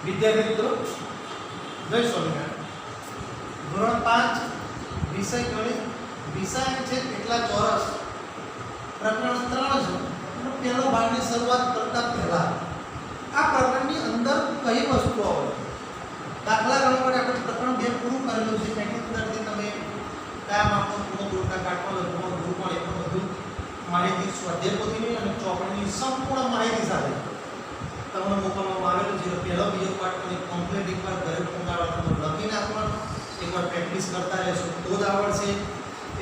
विद्यार्थी मित्रों जय स्वामिनारायण ધોરણ 5 વિષય ગણિત વિષય છે કેટલા ચોરસ પ્રકરણ 3 છે અને પહેલો ભાગની શરૂઆત કરતા પહેલા આ પ્રકરણની અંદર કઈ વસ્તુઓ આવે દાખલા ગણવા માટે આપણે પ્રકરણ 2 પૂરું કરેલું છે એની અંદરથી તમે કયા માપનો પૂર્ણ ગુણકા કાટમાં લખવાનો ગુણકોણ એટલું બધું માહિતી સ્વાધ્યાય પોથીની અને ચોપડીની સંપૂર્ણ માહિતી સાથે તમને મૂકવામાં આવેલું છે પહેલો બીજો પાઠ અને કમ્પ્લીટ એકવાર ઘરે પહોંચાડવાનો લખીને આપવાનો એકવાર પ્રેક્ટિસ કરતા રહેશો તો જ આવડશે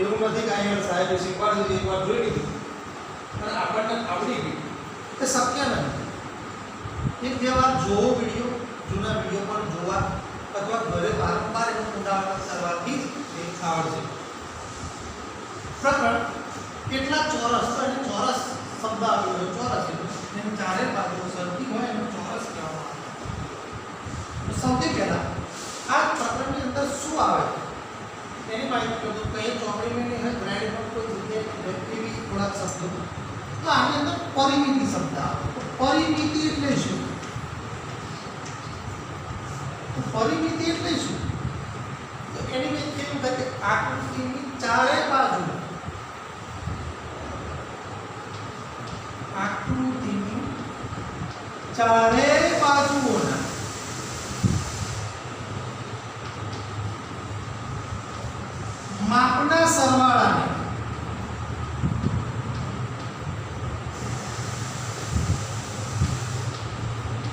એવું નથી કે અહીંયા સાહેબે શીખવાડી દીધું એકવાર જોઈ લીધું અને આપણને આવડી ગયું તે શક્ય નથી એક બે વાર જોવો વિડીયો જૂના વિડીયો પણ જોવા અથવા ઘરે વારંવાર એનું પુનરાવર્તન કરવાથી જ આવડશે પ્રકરણ કેટલા ચોરસ તો એને ચોરસ શબ્દ આવેલો ચોરસ એની ચારે બાજુ સરખી હોય એનો ચોરસ કહેવામાં આવે સૌથી પહેલા આ પ્રકરણની અંદર શું આવે તેની માહિતી તો કઈ ચોપડી में नहीं है ग्राइड पर कोई जगह व्यक्ति भी थोड़ा शब्द तो આની અંદર પરિમિતિ શબ્દ આવે તો પરિમિતિ એટલે શું તો પરિમિતિ એટલે શું તો એની મેં કેવું થાય કે આકૃતિની ચારે બાજુ આકૃતિની ચારે બાજુઓના માપના સરવાળાને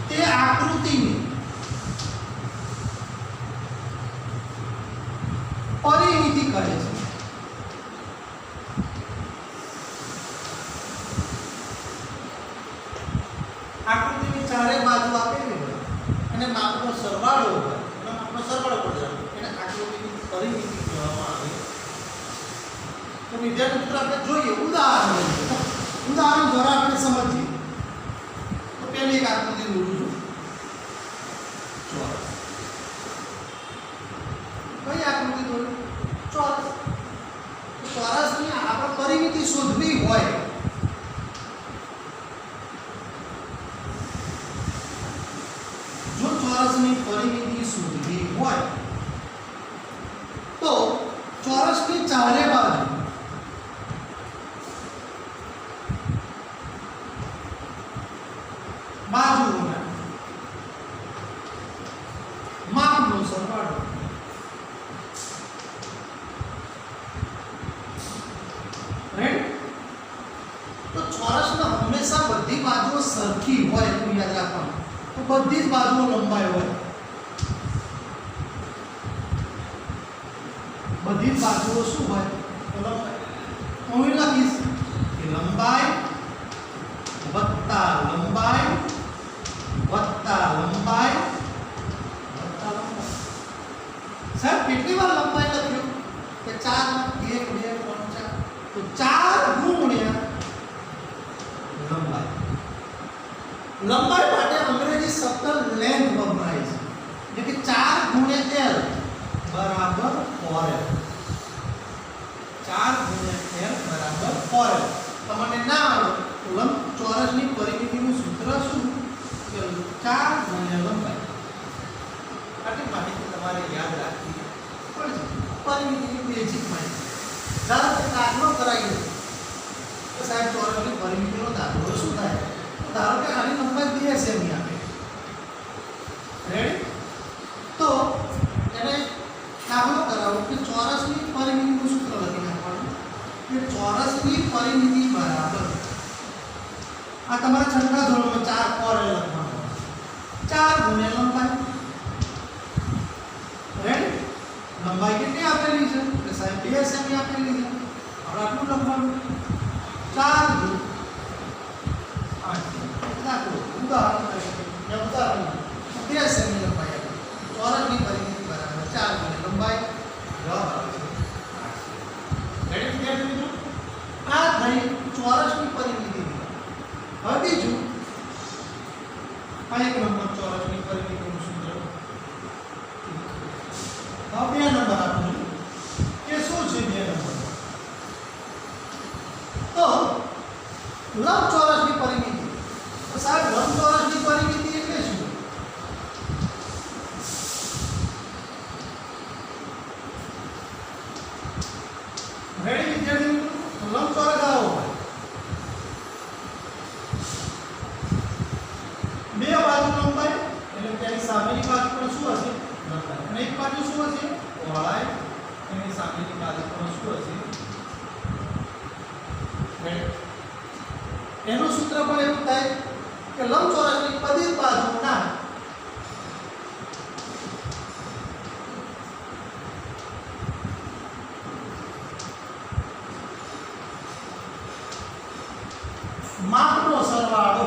તે આકૃતિની પરિમિતિ કહે છે આકૃતિની ચારે બાજુ આપેલી હોય અને માપનો સરવાળો હોય અને માપનો સરવાળો પડે એને આકૃતિની પરિમિતિ કહેવામાં આવે તો વિદ્યાર્થી મિત્રો આપણે જોઈએ ઉદાહરણ દ્વારા આપણે સમજીએ તો પહેલી એક આકૃતિ દોરું છું ચોરસ કઈ આકૃતિ દોરું ચોરસ ચોરસની આપણે પરિમિતિ શોધવી હોય જો ચોરસની પરિમિતિ શોધવી હોય તો ચોરસની ચારે બાજુ બાજુઓના માપનો સરવાળો રાઈટ તો ચોરસમાં હંમેશા બધી બાજુઓ સરખી હોય એવું યાદ રાખવાનું તો બધી જ બાજુઓ લંબાઈ હોય બધી જ બાજુઓ શું હોય તો લંબાઈ હું લખીશ કે લંબાઈ વત્તા લંબાઈ વત્તા લંબાઈ વત્તા લંબાઈ સાહેબ કેટલી વાર લંબાઈ લખ્યું કે 4 1 2 3 4 તો 4 ગુણ્યા લંબાઈ લંબાઈ માટે અંગ્રેજી શબ્દ લેન્થ વપરાય છે એટલે કે 4 ગુણ્યા l બરાબર 4l 4 ગુણ્યા l બરાબર 4l તમને ના આવડે તો ચોરસની પરિમિતિનું સૂત્ર શું કે 4 ગુણ્યા લંબાઈ આટલી માહિતી તમારે યાદ રાખવી પડશે પરિમિતિની બેઝિક માહિતી ધારો કે દાખલો કરાવી તો સાહેબ ચોરસની પરિમિતિનો દાખલો શું થાય તો ધારો કે આની લંબાઈ 2 સેમી આપે રેડી તો એને દાખલો કરાવો કે ચોરસની પરિમિતિનું સૂત્ર લખી નાખવાનું કે ચોરસની પરિમિતિ બરાબર આ તમારા છઠ્ઠા ધોરણમાં 4 4 લખવાનું 4 ગુણ્યા લંબાઈ રેડી લંબાઈ કેટલી આપેલી છે કે સાહેબ 2 સેમી આપેલી છે આપણે આટલું લખવાનું 4 ગુણ 8 દાખલો ઉદાહરણ તરીકે ઉદાહરણ 2 સેમી લંબાઈ ચોરસની પરિમિતિ બરાબર 4 ગુણ્યા લંબાઈ જવાબ આવે છે 8 રેડી વિદ્યાર્થી મિત્રો આ થઈ ચોરસની પરિમિતિ હવે બીજું આ એક નંબર ચોરસની પરિમિતિનું સૂત્ર હવે 2 નંબર આપું કે શું છે 2 નંબર તો લંબચોરસની પરિમિતિ તો સાહેબ લંબચોરસની પરિમિતિ એટલે શું સામેની બાજુ પણ શું હશે લંબાઈ અને એક બાજુ શું હશે પહોળાઈ એની સામેની બાજુ પણ શું હશે એનું સૂત્ર પણ એવું થાય કે લંબચોરસની બધી બાજુના માપનો સરવાળો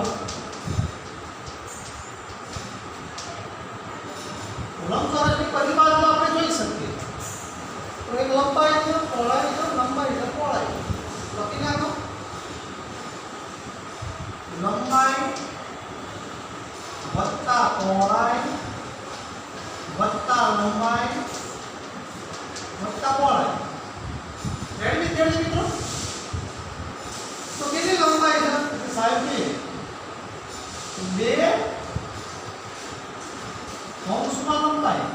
લંબચોરસની બધી બાજુ આપણે જોઈ શકીએ તો એક લંબાઈ છે પહોળાઈ છે લંબાઈ છે પહોળાઈ લખી નાખો લંબાઈ વત્તા પહોળાઈ વત્તા લંબાઈ વત્તા પહોળાઈ રેડી વિદ્યાર્થી મિત્રો તો કેટલી લંબાઈ છે સાહેબ બે કૌંસમાં લંબાઈ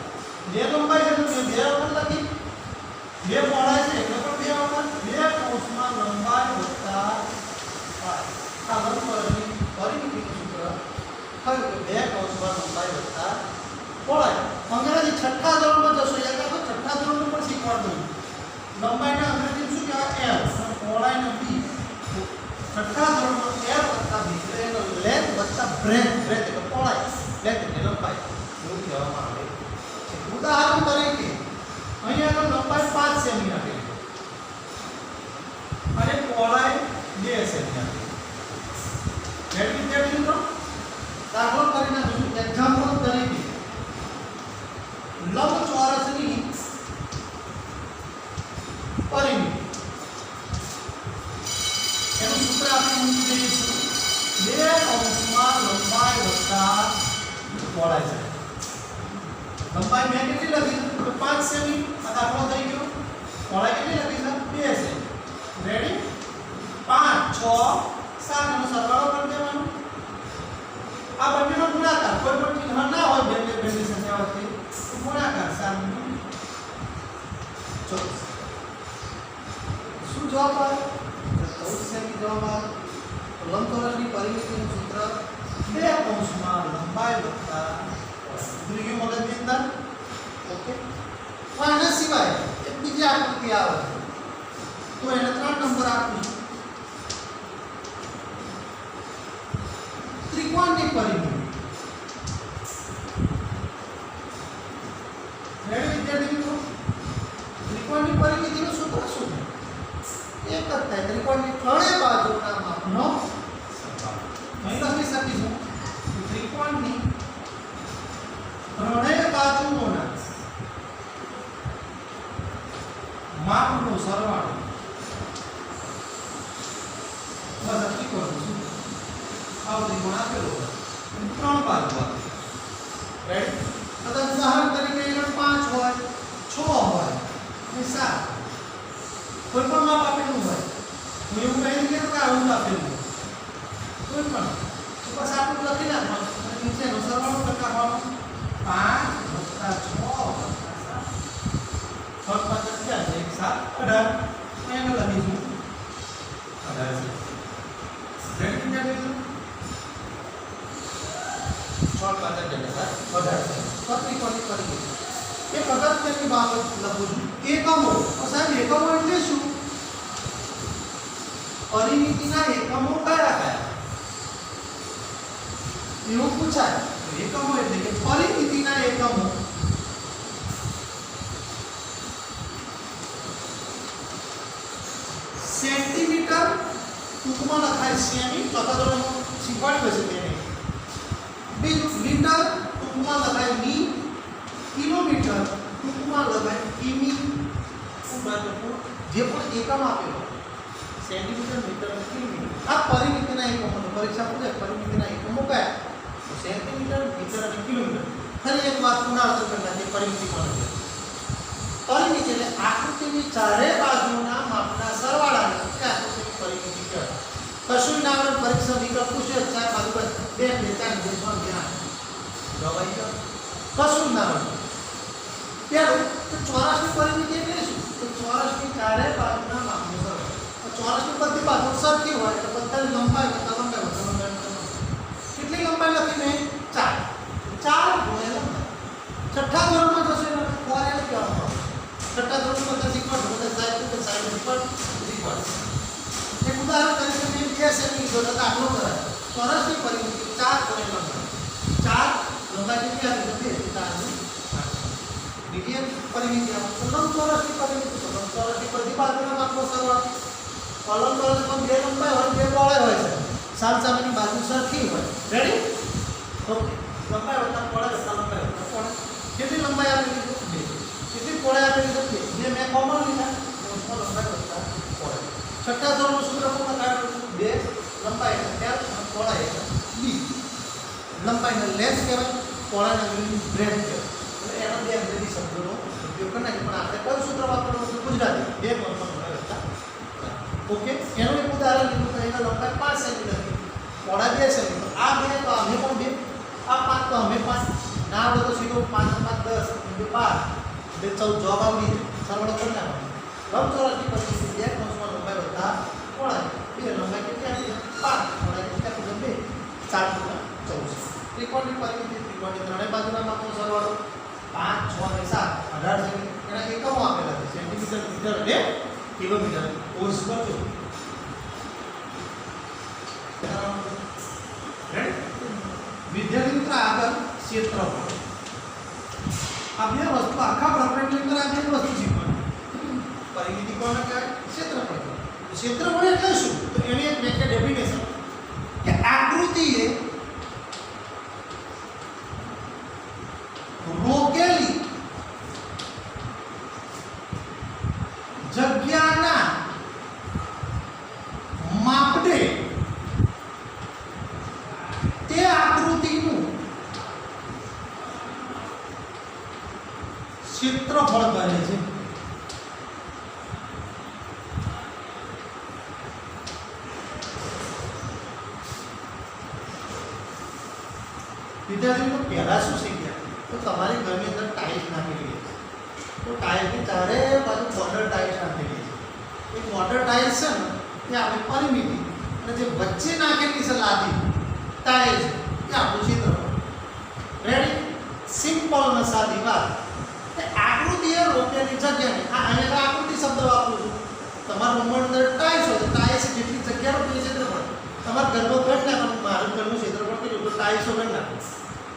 બે લંબાઈ છે તો બે વખત લખી બે પહોળાઈ છે એટલે પણ બે વખત બે કૌંસમાં લંબાઈ વત્તા આ લંબચોરસની પરિમિતિનું સૂત્ર થયું કે બે કૌંસમાં લંબાઈ વત્તા પહોળાઈ અંગ્રેજી છઠ્ઠા ધોરણમાં જશો યાદ રાખો છઠ્ઠા ધોરણમાં પણ શીખવાડું લંબાઈના અંગ્રેજી શું કહેવાય l અને પહોળાઈને b છઠ્ઠા ધોરણમાં l વત્તા b એટલે લેન્થ વત્તા બ્રેથ બ્રેથ એટલે પહોળાઈ લેન્થ એટલે લંબાઈ એવું કહેવામાં આવે છે ઉદાહરણ તરીકે અહીંયા તો લંબાઈ 5 સેમી આપેલી અને પહોળાઈ 2 સેમી આપેલી વિદ્યાર્થી મિત્રો દાખલો કરી નાખીશું એક્ઝામ્પલ તરીકે લંબચોરસની પરિમિતિ એનું સૂત્ર આપણે મૂકી દઈશું બે કૌંસમાં લંબાઈ વત્તા પહોળાઈ છે લંબાઈ મેં કેટલી લખી છે 5 સેમી આ દાખલો થઈ ગયો પહોળાઈ કેટલી લખી છે 2 સેમી રેડી 5 6 7 નો સરવાળો કરી દેવાનો આ બંનેનો ગુણાકાર કોઈ પણ ચિહ્ન ના હોય બંને સંખ્યાઓ વચ્ચે તો ગુણાકાર 7 નો 14 શું જવાબ આવે 14 સેમી જવાબ આવે લંબચોરસની પરિમિતિનું સૂત્ર બે કૌંસમાં લંબાઈ વત્તા ત્રીજું મગજની અંદર ઓકે આના સિવાય એક બીજી આકૃતિ આવે તો એને 3 નંબર આપું છું ત્રિકોણની પરિમિતિ રેડી વિદ્યાર્થી મિત્રો ત્રિકોણની પરિમિતિનું સૂત્ર શું છે એક જ થાય ત્રિકોણની ત્રણેય બાજુના માપનો સરવાળો અહીં લખી શકીશું ત્રિકોણની ત્રણેય બાજુઓના માપનો સરવાળો બસ આટલી કરું છું આ ત્રિકોણ આપેલો હોય ત્રણ બાજુ આપેલી રાઈટ કદાચ ઉદાહરણ તરીકે એનો 5 હોય 6 હોય અને 7 કોઈ પણ માપ આપેલું હોય હું એવું કહી કે આવું આપેલું કોઈ પણ તો બસ આટલું લખી નાખવાનું અને નીચેનો સરવાળો કરી નાખવાનો 5 + 6 + 7 6 + 5 = 7 18 એને લખીશું 18 છે રેડી વિદ્યાર્થી 6 + 5 = 18 ત્રિકોણની પરિમિતિ એક અગત્યની બાબત લખું છું એકમો સાહેબ એકમો એટલે શું પરિમિતિના એકમો કયા કયા એવું પૂછાય એકમો એટલે કે પરિમિતિના એકમો સેન્ટીમીટર ટૂંકમાં લખાય સેમી ચોથા ધોરણમાં શીખવાડ્યું હશે તેને બીજું મીટર ટૂંકમાં લખાય મી કિલોમીટર ટૂંકમાં લખાય કિમી જે પણ એકમ આપેલો સેન્ટીમીટર મીટર અને કિલોમીટર આ પરિમિતિના એકમો પરીક્ષા પૂછે પરિમિતિના એકમો કયા તો સેન્ટીમીટર મીટર અને કિલોમીટર ફરી એક વાત પુનરાવર્તન કરી નાખીએ પરિમિતિ કોને છે પરિમિતિ એટલે આકૃતિની ચારે બાજુના માપના સરવાળાને આકૃતિની પરિમિતિ કહેવાય કશું ના આવડે પરીક્ષા વિકલ્પ પૂછે ચાર બાજુ પર 2 2 4 2 3 ધ્યાન જવાબ આવી ગયો કશું ના આવડે પેલું તો ચોરસની પરિમિતિ એટલે શું તો ચોરસની ચારે બાજુના માપનો સરવાળો ચોરસની બધી બાજુ સરખી હોય તો બધાની લંબાઈ કેટલી લંબાઈ લખી મેં 4 4 × સીધો તો દાખલો કરાય. ચોરસની પરિમિતિ 4 ગુણ્યા લંબાઈ. 4 લંબાઈ કેટલી આવી છે? 2 બીજી એક પરિમિતિ આવે તો લંબચોરસની પરિમિતિ. તો લંબચોરસની બધી બાજુના માપનો સરવાળો. લંબચોરસમાં 2 લંબાઈ હોય 2 પહોળાઈ હોય છે. સામસામેની બાજુ સરખી હોય. રેડી? ઓકે. લંબાઈ વત્તા પહોળાઈ વત્તા લંબાઈ વત્તા પહોળાઈ. કેટલી લંબાઈ આપેલી છે? 2. કેટલી પહોળાઈ આપેલી છે? 2. જે મેં કોમન લીધા તો લંબાઈ વત્તા પહોળાઈ. છઠ્ઠા ધોરણનું સૂત્ર પણ કાઢ્યું. 2 લંબાઈ એટલે L અને પહોળાઈ એટલે B. લંબાઈને લેન્થ કહેવાય, પહોળાઈને અંગ્રેજી બ્રેડથ કહેવાય. એટલે એના બે અંગ્રેજી શબ્દોનો ઉપયોગ કરી નાખીએ. પણ આપણે કયું સૂત્ર વાપરવાનું છે? ગુજરાતી. 2 કોમન લંબાઈ વત્તા. ઓકે. એનું એક ઉદાહરણ લીધું તો એના લંબાઈ 5 સેન્ટીમીટર, પહોળાઈ 2 સેન્ટીમીટર. આ 2 તો અમે પણ 2, આ 5 તો અમે 5. ના આવડે તો સીધો 5 5 10 × 12 એટલે 14 જવાબ આવી જાય. સરવાળો કરી નાખવાનો. લંબચોરસની પરિમિતિ 2 કૌંસમાં લંબાઈ વત્તા પહોળાઈ. 2 લંબાઈ કેટલી આપી છે? 5. પહોળાઈ કેટલી આપી છે? 2. 7 × 14. ત્રિકોણની પરિમિતિ ત્રિકોણની ત્રણેય બાજુના માપનો સરવાળો 5 6 અને 7 18 સેન્ટીમીટર. એના એકમો આપેલા છે સેન્ટીમીટર, મીટર અને કિલોમીટર. કોર્સ કરજો. વિદ્યાર્થી મિત્ર આગળ ક્ષેત્રફળ. આ બે વસ્તુ આખા પ્રકરણની અંદર આ બે વસ્તુ શીખવાની. પરિમિતિ કોને કહેવાય? ક્ષેત્રફળ. ક્ષેત્રફળ એટલે શું? તો એની એક વ્યાખ્યા ડેફિનેશન કે આકૃતિએ રોકેલી જગ્યાના માપને તે આકૃતિનું ક્ષેત્રફળ કહે છે. વિદ્યાર્થીઓ પહેલા શું શીખ્યા? તો તમારી ઘરની અંદર ટાઇલ્સ નાખેલી છે. તો ટાઇલ્સની ચારે બાજુ બોર્ડર ટાઇલ્સ નાખેલી છે. એ બોર્ડર ટાઇલ્સ છે ને એ આપણી પરિમિતિ, અને જે વચ્ચે નાખેલી છે લાદી ટાઇલ્સ એ આપણું ક્ષેત્રફળ. રેડી? સિમ્પલ અને સાદી વાત. આકૃતિ એ રોકેલી જગ્યાની અહીંયા આકૃતિ શબ્દ વાપરું છું. તમારા રૂમની અંદર ટાઇલ્સ હોય તો ટાઇલ્સ જેટલી જગ્યા રોકેલી ક્ષેત્રફળ. તમારા ઘરનો ઘર નાખવાનું, મારું ઘરનું ક્ષેત્રફળ કેટલું? તો ટાઇલ્સો ઘર નાખો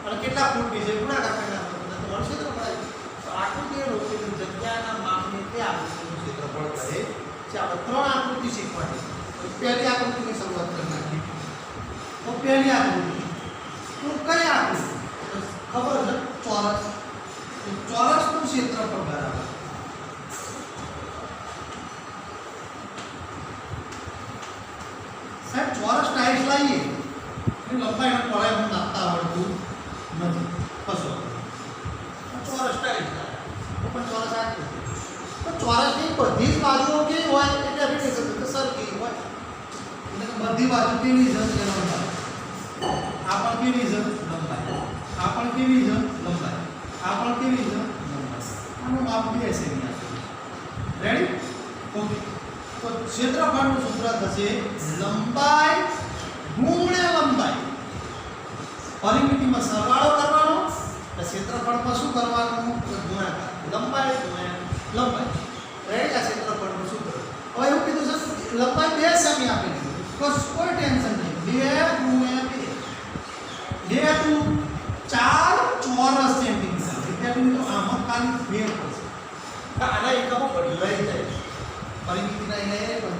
અને કેટલા ફૂટ બીજે ગુણાકાર કરી નાખો તો તમારું ક્ષેત્રફળ આવી. તો આકૃતિ એ રોકેલી જગ્યાના માપને તે આકૃતિનું ક્ષેત્રફળ કહે છે. આપણે 3 આકૃતિ શીખવાની. તો પહેલી આકૃતિની શરૂઆત કરી નાખીએ. તો પહેલી આકૃતિ તો કઈ આકૃતિ? ખબર છે? ચોરસ. ચોરસનું ક્ષેત્રફળ બરાબર સાહેબ ચોરસ ટાઇલ્સ લાવીએ એની લંબાઈ અને પહોળાઈ મને નાખતા આવડતું નથી. કશો ચોરસ ટાઇલ્સ પણ ચોરસ આકૃતિ. તો ચોરસની બધી જ બાજુઓ કેવી હોય એટલે ડેફિનેશન કે સરખી હોય. એટલે બધી બાજુ કેવી છે? લંબાઈ. આ પણ કેવી છે? લંબાઈ. આ પણ કેવી છે? લંબાઈ. આ પણ કેવી છે? લંબાઈ. આનું માપ 2 સેમી. રેડી? ઓકે. તો ક્ષેત્રફળનું સૂત્ર થશે લંબાઈ ગુણ્યા લંબાઈ. પરિમિતિમાં સરવાળો કરવાનો, તો ક્ષેત્રફળમાં શું કરવાનું? ગુણાકાર. લંબાઈ ગુણ્યા લંબાઈ. રેડી? આ ક્ષેત્રફળનું સૂત્ર. હવે એવું કીધું છે લંબાઈ 2 સેમી આપી દીધું. કોઈ ટેન્શન નહીં. 2 ગુણ્યા 2 2 × 4 ચોરસ સેન્ટીમીટર. વિદ્યાર્થી મિત્રો આમાં ખાલી ફેર પડશે. આના એકમો બદલાઈ જાય. પરિમિતિના એને પણ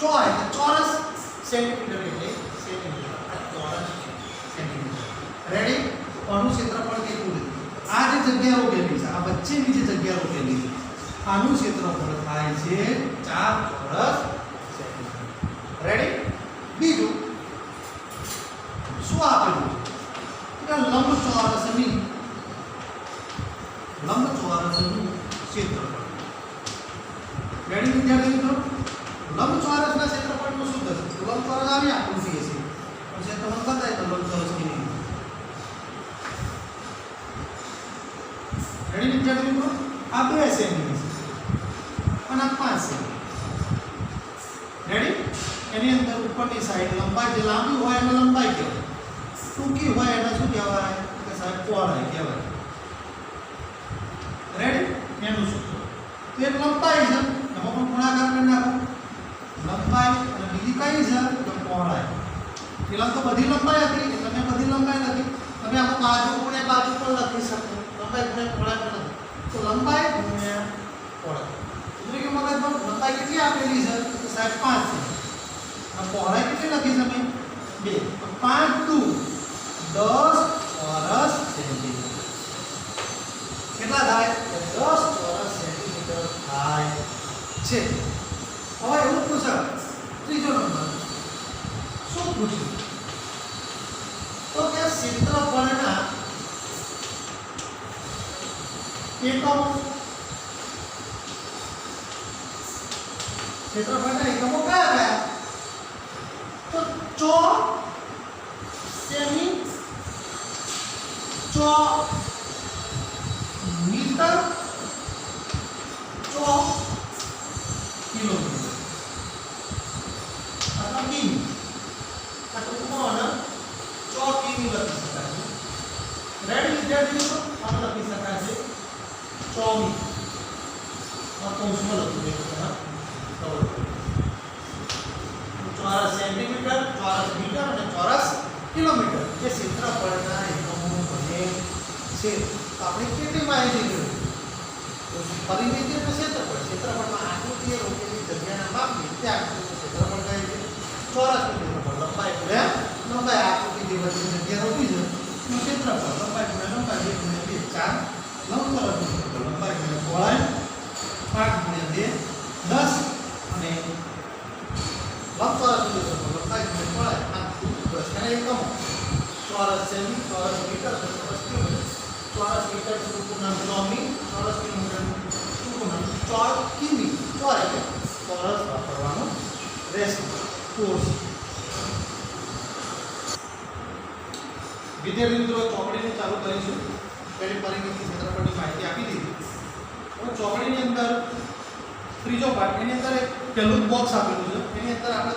ચોર એટલે ચોરસ સેન્ટીમીટર એટલે સેન્ટીમીટર. ચોરસ સેન્ટીમીટર. રેડી? આનું ક્ષેત્રફળ કેટલું છે? આ જે જગ્યા રોકેલી છે, આ વચ્ચેની જે જગ્યા રોકેલી છે, આનું ક્ષેત્રફળ થાય છે 4 ચોરસ સેન્ટીમીટર. રેડી? બીજું શું આપેલું છે? લંબચોરસનું ક્ષેત્રફળ. રેડી વિદ્યાર્થી મિત્રો? લંબચોરસના ક્ષેત્રફળનું શું થશે? લંબચોરસ આવી આકૃતિ હશે પણ ક્ષેત્રફળ બતાય તો લંબચોરસ કેવી? રેડી વિદ્યાર્થી મિત્રો? આ 2 સેમી અને આ 5 સેમી. રેડી? એની અંદર ઉપરની સાઈડ લંબાઈ જે લાંબી હોય એને લંબાઈ કહેવાય, ટૂંકી હોય એને શું કહેવાય? કે સાહેબ પહોળાઈ કહેવાય. રેડી? એનું સૂત્ર. તો એક લંબાઈ છે, એમાં પણ ગુણાકાર કરી નાખો. લંબાઈ અને બીજી કઈ છે? તો પહોળાઈ. પેલા તો બધી લંબાઈ હતી એટલે મેં બધી લંબાઈ લખી. તમે આમાં બાજુ ગુણ્યા બાજુ પણ લખી શકો, લંબાઈ ગુણ્યા પહોળાઈ પણ લખી. તો લંબાઈ ગુણ્યા પહોળાઈ ઉતરી ગયું મગજમાં. લંબાઈ કેટલી આપેલી છે? તો સાહેબ 5 છે. આ પહોળાઈ કેટલી લખી છે મેં? 2. તો 5 દુ 10 ચોરસ સેન્ટીમીટર. કેટલા થાય? 10 ચોરસ સેન્ટીમીટર થાય છે. હવે એવું પૂછાય ત્રીજો નંબર શું પૂછ્યું? તો કે ક્ષેત્રફળના એકમો, ક્ષેત્રફળના એકમો કયા કયા? તો ચોર, સેમી, મીટર, કિલોમીટર અથવા કિમી. આ ટૂંકમાં કિમી લખી શકાય છે. રેડી વિદ્યાર્થી મિત્રો? આમ લખી શકાય છે ચોમી. આ કૌંસમાં લખી દે છે. ચોરસ સેન્ટીમીટર, ચોરસ મીટર અને ચોરસ કિલોમીટર જે ક્ષેત્રફળના એકમો બને છે. તો આપણે કેટલી માહિતી જોઈ? તો પરિમિતિ અને ક્ષેત્રફળ. ક્ષેત્રફળમાં આકૃતિએ રોકેલી જગ્યાના માપને તે આકૃતિનું ક્ષેત્રફળ કહે છે. ચોરસનું ક્ષેત્રફળ લંબાઈ ગુણ્યા લંબાઈ, આકૃતિ જે વચ્ચે જગ્યા રોકી છે એનું ક્ષેત્રફળ લંબાઈ ગુણ્યા લંબાઈ 2 ગુણ્યા 2 4. લંબચોરસનું ક્ષેત્રફળ લંબાઈ ગુણ્યા પહોળાઈ 5 ગુણ્યા 2 10 અને લંબચોરસનું ક્ષેત્રફળ લંબાઈ ગુણ્યા પહોળાઈ 5 10. એના એકમો ચોરસ સેમી, ચોરસ મીટર, ચોરસ કિલોમીટર. ચોરસ મીટર ટૂંકું નામ ચોમી, ચોરસ કિલોમીટર ટૂંકું નામ ચોર કિમી. ચોર એટલે ચોરસ વાપરવાનો રહેશે. કોર્સ વિદ્યાર્થી મિત્રો ચોપડીને ચાલુ કરીશું. પહેલી પરિમિતિ ક્ષેત્રફળની માહિતી આપી દીધી. હવે ચોપડીની અંદર ત્રીજો પાઠ, એની અંદર એક પહેલું બોક્સ આપેલું છે. એની અંદર આપણે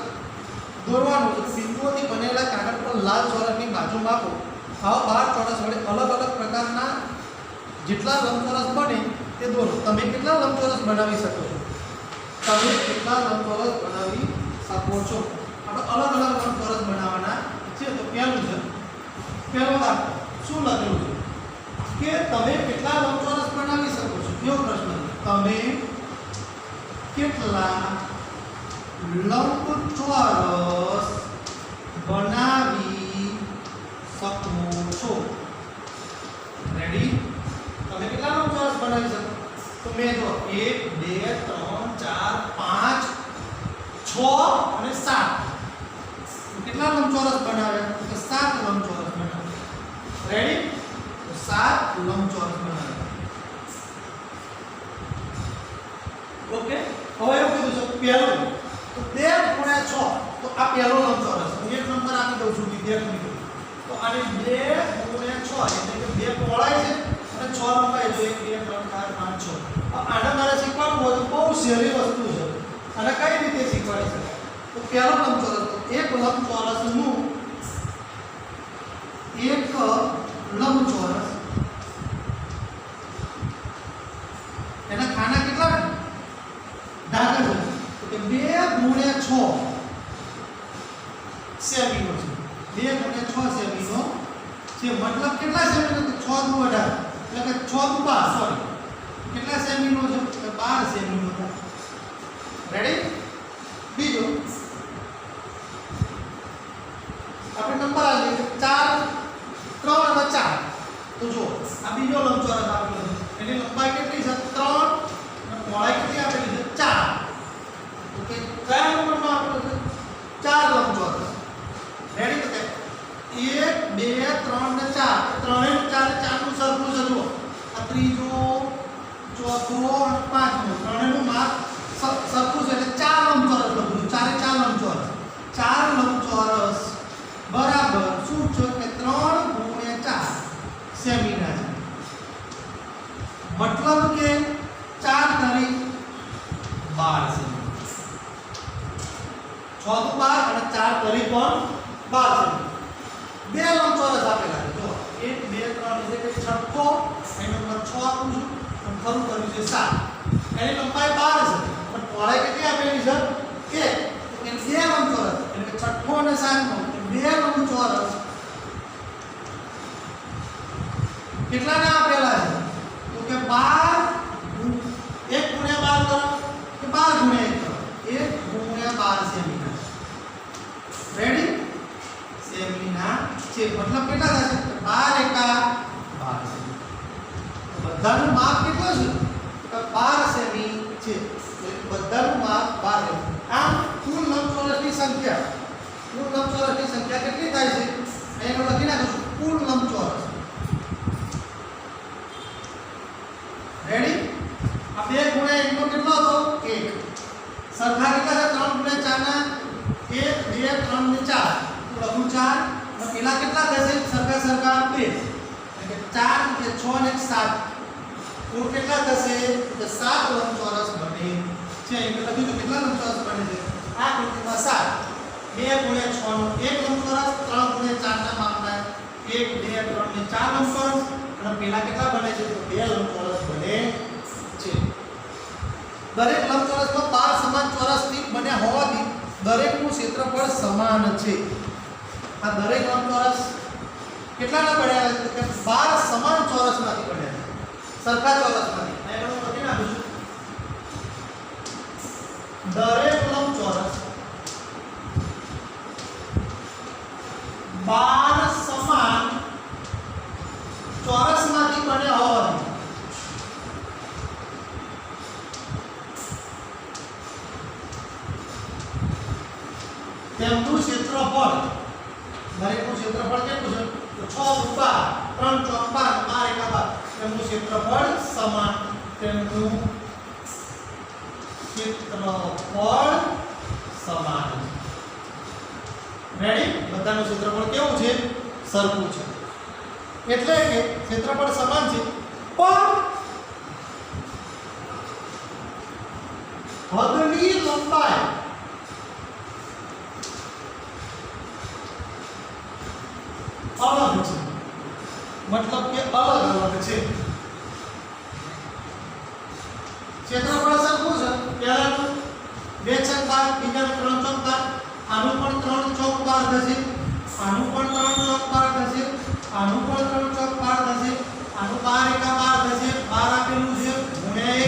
દોરવાનું છે. બિંદુઓથી બનેલા કાગળ પર લાલ ચોરસની બાજુ માપો. આવા 12 ચોરસ વડે અલગ અલગ પ્રકારના જેટલા લંબચોરસ બને તે દોરો. તમે કેટલા લંબચોરસ બનાવી શકો છો? તમે કેટલા લંબચોરસ બનાવી શકો છો? આપણે અલગ અલગ લંબચોરસ બનાવવાના છે. તો પહેલું છે, પહેલો દાખલો શું લખેલું છે કે તમે કેટલા લંબચોરસ બનાવી શકો છો? એવો પ્રશ્ન છે. તમે કેટલા લંબચોરસ બનાવી શકો છો? રેડી? તમે કેટલા લંબચોરસ બનાવી શકો? તો મેં જો 1 2 3 4 5 6 અને 7 કેટલા લંબચોરસ બનાવ્યા? તો 7 લંબચોરસ બનાવ્યા. રેડી? તો 7 લંબચોરસ બનાવ્યા. ઓકે. હવે એવું કીધું છે પહેલું તો 2 ગુણ્યા 6. તો આ પહેલો લંબચોરસ. હું એક નંબર આપી દઉં છું વિદ્યાર્થી મિત્રો. તો આને 2 ગુણ્યા 6 એટલે કે 2 પહોળાઈ છે અને 6 લંબાઈ છે. 1 2 3 4 5 6. આને મારે શીખવાનું હોય તો બહુ સહેલી વસ્તુ છે. અને કઈ રીતે શીખવાડી શકાય? તો પહેલો લંબચોરસ, તો એક લંબચોરસનું એના ખાના કેટલા ધાર છે? તો કે 2 ગુણ્યા 6 સેમીનો છે. 2 ગુણ્યા 6 સેમીનો છે. મતલબ કેટલા સેમીનો? તો 6 દુ 18 એટલે કે 6 દુ 12. સોરી, કેટલા સેમીનો છે? તો 12 સેમીનો છે. રેડી? બીજો આપણે નંબર આલે 4 3 અને 4. તો જો આ બીજો લંબચોરસ આપેલો છે. એની લંબાઈ કેટલી છે? 3 અને પહોળાઈ કેટલી આપેલી છે? 4. ઓકે, કયા નંબરમાં આપેલો છે? 4 લંબચોરસ. રેડી? તો 1 2 3 અને 4. ત્રણેય 4 નું સરખું છે. જુઓ આ ત્રીજો, ચોથો અને પાંચમો ત્રણેયનું માપ સરખું છે એટલે 4 લંબચોરસ લખું છું. 4 એ 4 લંબચોરસ. 4 લંબચોરસ બરાબર શું છે કે 3 ગુણ્યા 4 સેમીના છે. મતલબ કે 4 તારી 12 સેમી. 6 દુ 12 અને 4 તારી પણ 12 સેમી. બે લંબચોરસ આપેલા છે. જો 1 2 3 એટલે કે છઠ્ઠો, એનો નંબર 6 આપું છું અને ખરું કર્યું છે 7. એની લંબાઈ 12 છે પણ પહોળાઈ કેટલી આપેલી છે? 1. તો કે બે લંબચોરસ એટલે કે છઠ્ઠો અને 7નો બે લંબચોરસ કેટલાને આપેલા છે તો કે 12 1 ગુણ્યા 12 કરો કે 12 ગુણ્યા 1 કરો 1 ગુણ્યા 12 સેમીના રેડી સેમીના છે મતલબ કેટલા થશે 12 એકા 12 સેમી બધાનું માપ કેટલું છે તો 12 સેમી છે બધાનું માપ 12 સેમી આમ કુલ લંબચોરસની સંખ્યા કેટલી થાય છે અહીંયા લખી નાખું કુલ લંબચોરસ રેડી આ 2 ગુણ્યા 1 નો કેટલો હતો 1 સરખા કેટલા છે 3 ગુણ્યા 4 ના 1 2 3 ને 4 તો લખું 4 અને પેલા કેટલા થશે સરખા 2 એટલે 4 કે 6 ને 7 કુલ કેટલા થશે તો 7 લંબચોરસ બને છે એટલે લખ્યું તો કેટલા લંબચોરસ બને છે આ કૃતિમાં 7 2 ગુણ્યા 6 નો 1 લંબચોરસ 3 ગુણ્યા 4 ના માપના 1 2 3 ને 4 લંબચોરસ અને પેલા કેટલા બને છે તો 2 લંબચોરસ બને છે દરેક લંબચોરસમાં 12 સમાન ચોરસથી બન્યા હોવાથી દરેકનું ક્ષેત્રફળ સમાન છે આ દરેક લંબચોરસ કેટલાના બન્યા છે કે 12 સમાન ચોરસમાંથી બન્યા છે સરખા ચોરસમાંથી અહીંયા હું લખી નાખું છું દરેક લંબચોરસ 12 સમાન ચોરસમાંથી બન્યા હોવાથી તેમનું ક્ષેત્રફળ દરેકનું ક્ષેત્રફળ કેટલું છે તો 6 × 12 3 × 12 12 એકા 12 તેમનું ક્ષેત્રફળ સમાન તેમનું ક્ષેત્રફળ સમાન રેડી બધાનું ક્ષેત્રફળ કેવું છે સરખું છે એટલે કે ક્ષેત્રફળ સમાન છે પણ હદની લંબાઈ અલગ છે મતલબ કે અલગ અલગ છે ક્ષેત્રફળ સરખું છે પહેલાનું 2 × 12 બીજાનું 3 × 12 આનું પણ 3 × 12 થશે આનું પણ 3 × 12 થશે આનું પણ 3 × 12 થશે આનું 12 એકા 12 થશે 12 આપેલું છે ગુણ્યા 1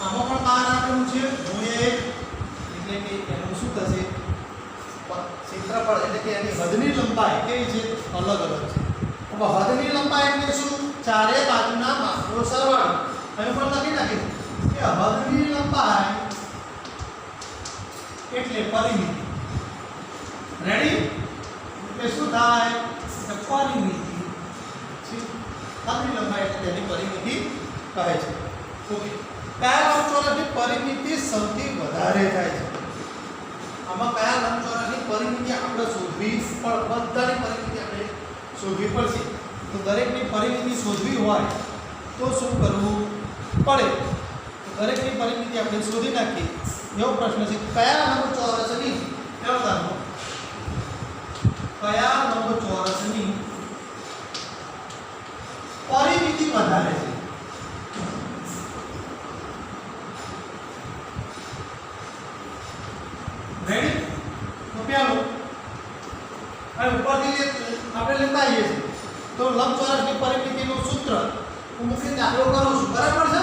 આમાં પણ 12 આપેલું છે ગુણ્યા 1 એટલે કે એનું શું થશે ક્ષેત્રફળ એટલે કે એની હદની લંબાઈ કેવી છે અલગ અલગ છે હવે હદની લંબાઈ એટલે શું ચારે બાજુના માપનો સરવાળો અહીં પણ લખી નાખીએ કે હદની લંબાઈ એટલે પરિમિતિ રેડી એટલે શું થાય કે પરિમિતિ છે હદની લંબાઈ એટલે તેની પરિમિતિ કહે છે ઓકે કયા લંબચોરસની પરિમિતિ સૌથી વધારે થાય છે આમાં કયા લંબચોરસની પરિમિતિ આપણે શોધવી પણ બધાની પરિમિતિ આપણે શોધવી પડશે તો દરેકની પરિમિતિ શોધવી હોય તો શું કરવું પડે તો દરેકની પરિમિતિ આપણે શોધી નાખીએ એવો પ્રશ્ન છે કયા લંબચોરસની કેવો દાખલો કયા લંબચોરસની પરિમિતિ વધારે છે રેડી તો પેલું અને ઉપરથી આપણે લેતા આવીએ છીએ તો લંબચોરસની પરિમિતિનું સૂત્ર હું મૂકીને દાખલો કરું છું બરાબર છે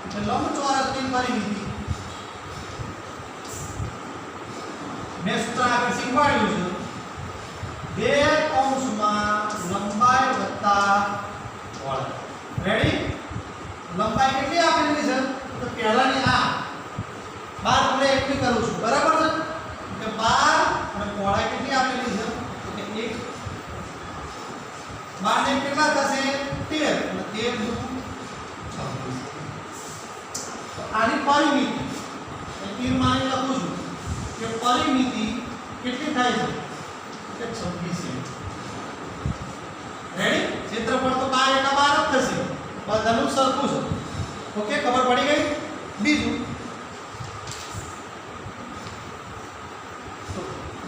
એટલે લંબચોરસની પરિમિતિ મેં સૂત્ર આગળ શીખવાડ્યું છે 2 કૌંસમાં લંબાઈ વત્તા પહોળાઈ રેડી લંબાઈ કેટલી આપેલી છે તો પહેલાની આ 12 ગુણ્યા 1 કરું છું બરાબર છે કે 12 અને પહોળાઈ કેટલી આપેલી છે તો કે 1 12 ને કેટલા થશે 13 અને 13 નું 26 તો આની પરિમિતિ તીર માની લખું છું કે પરિમિતિ કેટલી થાય છે કે 26 રેડી ક્ષેત્રફળ તો 12 એકા 12 જ થશે બધાનું સરખું છે ઓકે ખબર પડી ગઈ બીજું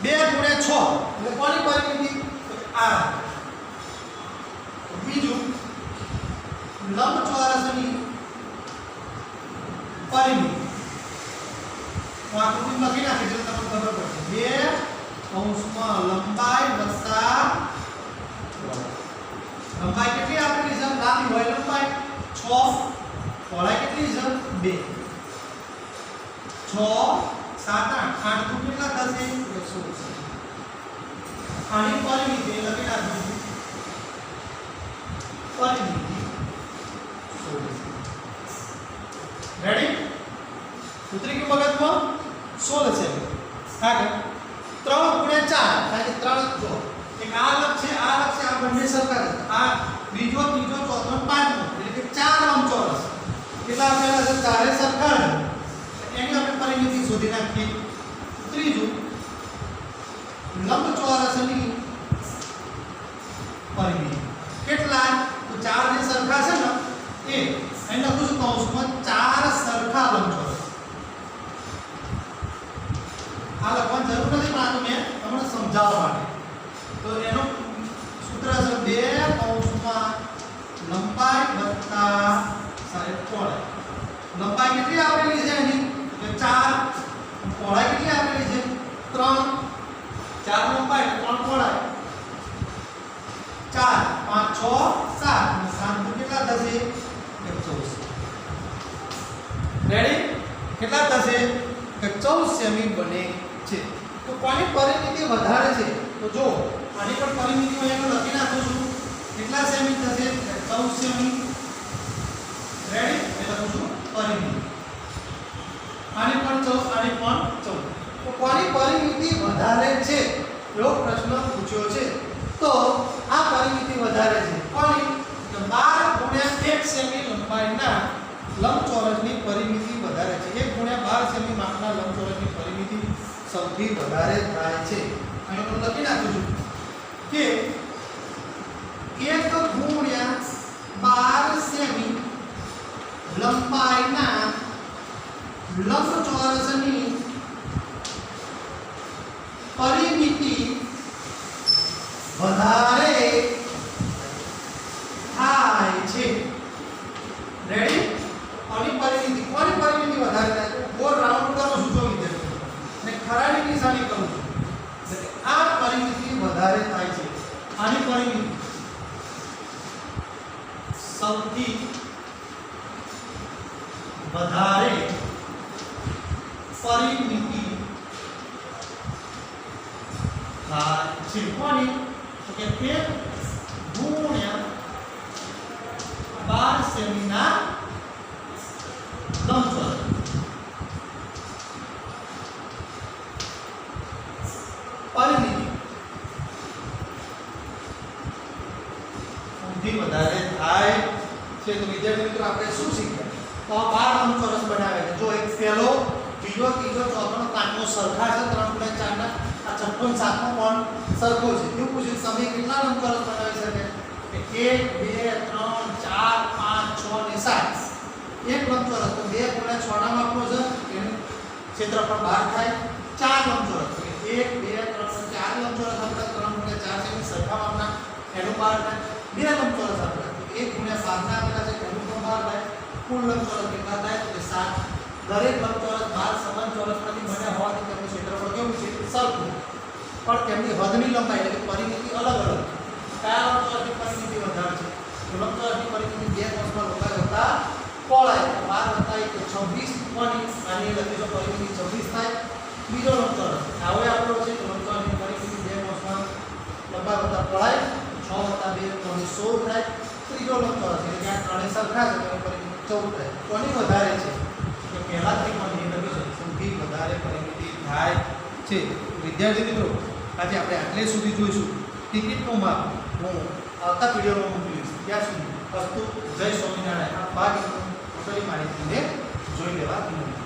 2 ગુણ્યા 6 એટલે કોની પરિમિતિ આ બીજું લંબચોરસની પરિમિતિ તો આકૃતિ લખી નાખી જો તમને ખબર પડશે 2 કૌંસમાં લંબાઈ વત્તા લંબાઈ કેટલી આપેલી છે? લાંબી હોય લંબાઈ 6, પહોળાઈ કેટલી છે? 2. 6 7 8 8 તો કેટલા થશે? 16. આની પરિમિતિ લખી નાખો. પરિમિતિ 16. રેડી? ઉતરી ગયું મગજમાં? 16 છે. આગળ 3 ગુણ્યા 4 એટલે 3 જો એક આ લખ છે આ બંને સરખા છે. આ બીજો ત્રીજો ચોથો પાંચમો એટલે કે 4 લંબચોરસ. કેટલા આપેલા છે? ચારે સરખા છે. એની આપણે પરિમિતિ શોધી નાખીએ. ત્રીજું લંબચોરસની પરિમિતિ કેટલા? તો 4 જે સરખા છે ને એ અહીં લખું છું કૌંસમાં 4 સરખા લંબચોરસ. આ લખવાની જરૂર નથી પણ આ તો મેં તમને સમજાવવા માટે. તો એનો સૂત્ર છે 2 કૌંસમાં લંબાઈ વત્તા પહોળાઈ. લંબાઈ કેટલી આપેલી છે એની? તો 4. પહોળાઈ કેટલી આપેલી છે? 3. 4 લંબાઈ 3 પહોળાઈ. 4 5 6 7 અને 7 કેટલા થશે? 14. રેડી? કેટલા થશે? 14 સેમી બને છે. તો કોની પરિમિતિ વધારે છે? તો જો આની પણ પરિમિતિ હું અહીંયા લખી નાખું છું. કેટલા સેમી થશે? 14 સેમી. રેડી? એ લખું છું પરિમિતિ. આની પણ 14 આની પણ 14. તો કોની પરિમિતિ વધારે છે એવો પ્રશ્ન પૂછ્યો છે. તો આ પરિમિતિ વધારે છે કોની? તો 12 ગુણ્યા 1 સેમી લંબાઈના લંબચોરસની પરિમિતિ વધારે છે. 1 ગુણ્યા 12 સેમી માપના લંબચોરસની પરિમિતિ સૌથી વધારે થાય છે. અહીં હું લખી નાખું છું કે 1 ગુણ્યા 12 સેમી લંબાઈના લંબચોરસની પરિમિતિ વધારે થાય છે. રેડી? આની પરિમિતિ કોની પરિમિતિ વધારે થાય છે? ગોળ રાઉન્ડ કરું છું જો વિદ્યાર્થીઓ અને ખરાની નિશાની કરું છું. એટલે આ પરિમિતિ વધારે થાય છે. આની પરિમિતિ સૌથી વધારે પરિમિતિ થાય છે કોની? તો કે 1 ગુણ્યા 12 સેમીના લંબચોરસ. પરિમિતિ સૌથી વધારે થાય છે. તો વિદ્યાર્થી મિત્રો આપણે શું શીખ્યા? તો આ 12 લંબચોરસ બનાવે છે. જો એક પહેલો બીજો ત્રીજો ચોથો પાંચમો સરખા છે 3 ગુણ્યા 4 ના. આ છઠ્ઠો અને સાતમો પણ સરખો છે. એવું પૂછ્યું તમે કેટલા લંબચોરસ બનાવી શકે? 1 2 3 4 5 6 અને 7. એક લંબચોરસ તો 2 ગુણ્યા 6 ના માપનો છે એનું ક્ષેત્રફળ 12 થાય. 4 લંબચોરસ 1 2 3 4 લંબચોરસ આપણે 3 ગુણ્યા 4 સેમી સરખા માપના એનું 12 થાય. 2 લંબચોરસ આપણે 1 ગુણ્યા 7 ના આપેલા છે એનું પણ 12 થાય. કુલ લંબચોરસ કેટલા થાય? તો 7. દરેક લંબચોરસ 12 સમાન ચોરસમાંથી બન્યા હોવાથી તેમનું ક્ષેત્રફળ કેવું છે? સરખું. પણ તેમની હદની લંબાઈ એટલે કે પરિમિતિ અલગ અલગ. કયા લંબચોરસની પરિમિતિ વધારે છે? તો લંબચોરસની પરિમિતિ 2 કૌંસમાં લંબાઈ વત્તા પહોળાઈ 12 વત્તા 1 26 કોની? આની લખીશું પરિમિતિ 26 થાય. બીજો લંબચોરસ આવો આપણો છે તો લંબચોરસની પરિમિતિ 2 કૌંસમાં લંબાઈ વત્તા પહોળાઈ 6 વત્તા 2 એટલે 16 થાય. ત્રીજો લંબચોરસ એટલે કે આ ત્રણે સરખા છે તો પરિમિતિ 14 થાય. કોની વધારે છે? તો પહેલાથી પણ એ લખીશું સૌથી વધારે પરિમિતિ થાય છે. વિદ્યાર્થી મિત્રો આજે આપણે આટલે સુધી જોઈશું. ટિકિટનું માપ હું આવતા વિડીયોમાં મોકલીશ. ત્યાં સુધી અસ્તુ જય સ્વામિનારાયણ. આ ભાગ ટોટલી માહિતીને જોઈ લેવા વિનંતી.